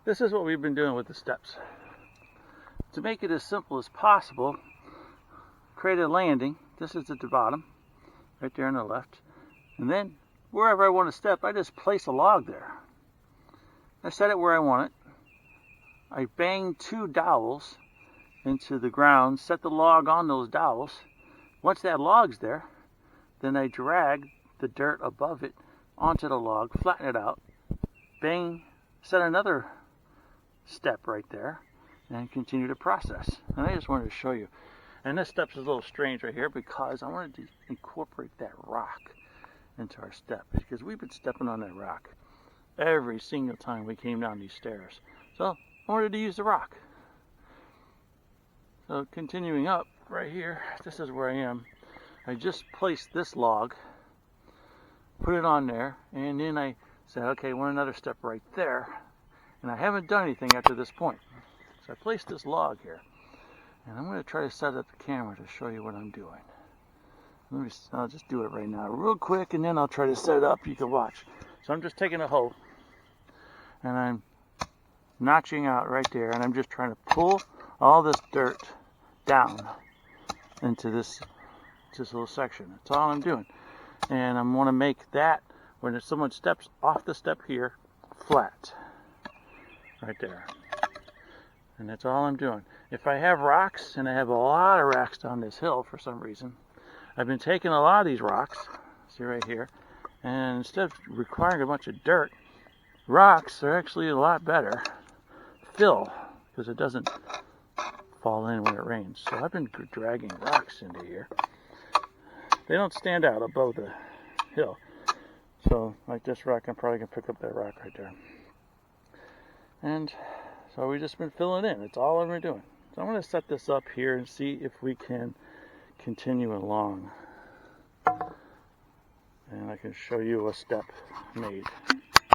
This is what we've been doing with the steps. To make it as simple as possible, create a landing. This is at the bottom, right there on the left. And then wherever I want to step, I just place a log there. I set it where I want it. I bang 2 dowels into the ground, set the log on those dowels. Once that log's there, then I drag the dirt above it onto the log, flatten it out, bang, set another step right there, and continue the process. And I just wanted to show you. And this step's a little strange right here because I wanted to incorporate that rock into our step, because we've been stepping on that rock every single time we came down these stairs. So I wanted to use the rock. So continuing up right here, this is where I am. I just placed this log, put it on there, and then I said, okay, one another step right there. And I haven't done anything after this point. So I placed this log here. And I'm going to try to set up the camera to show you what I'm doing. I'll just do it right now real quick, and then I'll try to set it up. You can watch. So I'm just taking a hoe, and I'm notching out right there, and I'm just trying to pull all this dirt down into this little section. That's all I'm doing. And I want to make that, when someone steps off the step here, flat. Right there. And that's all I'm doing. If I have rocks, and I have a lot of rocks down this hill for some reason, I've been taking a lot of these rocks, see right here, and instead of requiring a bunch of dirt, rocks are actually a lot better fill, because it doesn't fall in when it rains. So I've been dragging rocks into here. They don't stand out above the hill. So like this rock, I'm probably going to pick up that rock right there. And so we've just been filling in. That's all I've been doing. So I'm going to set this up here and see if we can continue along. And I can show you a step made.